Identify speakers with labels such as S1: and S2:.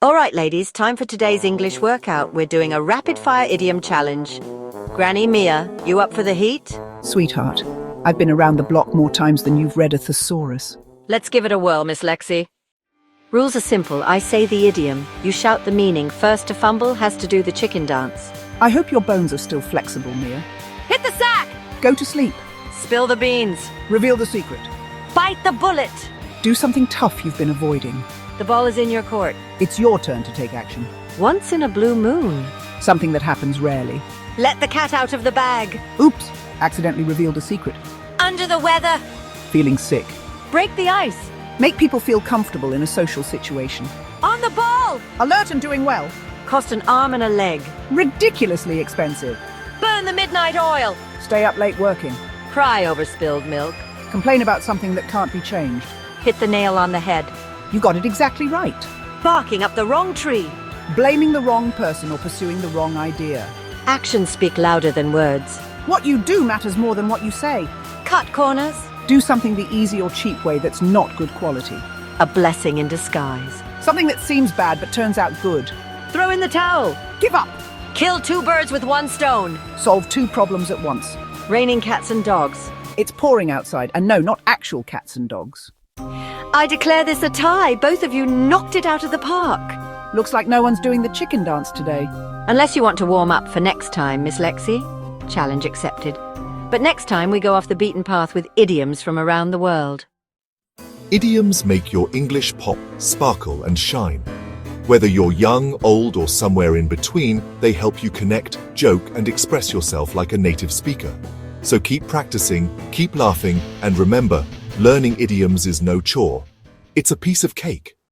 S1: All right, ladies, time for today's English workout. We're doing a rapid-fire idiom challenge. Granny Mia, you up for the heat?
S2: Sweetheart, I've been around the block more times than you've read a thesaurus.
S1: Let's give it a whirl, Miss Lexi. Rules are simple. I say the idiom. You shout the meaning. First to fumble has to do the chicken dance.
S2: I hope your bones are still flexible, Mia.
S1: Hit the sack!
S2: Go to sleep.
S1: Spill the beans.
S2: Reveal the secret.
S1: Bite the bullet.
S2: Do something tough you've been avoiding.
S1: The ball is in your court.
S2: It's your turn to take action.
S1: Once in a blue moon.
S2: Something that happens rarely.
S1: Let the cat out of the bag.
S2: Oops! Accidentally revealed a secret.
S1: Under the weather.
S2: Feeling sick.
S1: Break the ice.
S2: Make people feel comfortable in a social situation.
S1: On the ball.
S2: Alert and doing well.
S1: Cost an arm and a leg.
S2: Ridiculously expensive.
S1: Burn the midnight oil.
S2: Stay up late working.
S1: Cry over spilled milk.
S2: Complain about something that can't be changed.
S1: Hit the nail on the head.
S2: You got it exactly right.
S1: Barking up the wrong tree.
S2: Blaming the wrong person or pursuing the wrong idea.
S1: Actions speak louder than words.
S2: What you do matters more than what you say.
S1: Cut corners.
S2: Do something the easy or cheap way that's not good quality.
S1: A blessing in disguise.
S2: Something that seems bad but turns out good.
S1: Throw in the towel.
S2: Give up.
S1: Kill two birds with one stone.
S2: Solve two problems at once.
S1: Raining cats and dogs.
S2: It's pouring outside, and no, not actual cats and dogs.
S1: I declare this a tie. Both of you knocked it out of the park.
S2: Looks like no one's doing the chicken dance today.
S1: Unless you want to warm up for next time, Miss Lexi. Challenge accepted. But next time we go off the beaten path with idioms from around the world.
S3: Idioms make your English pop, sparkle and shine. Whether you're young, old or somewhere in between, they help you connect, joke and express yourself like a native speaker. So keep practicing, keep laughing, and remember, learning idioms is no chore. It's a piece of cake.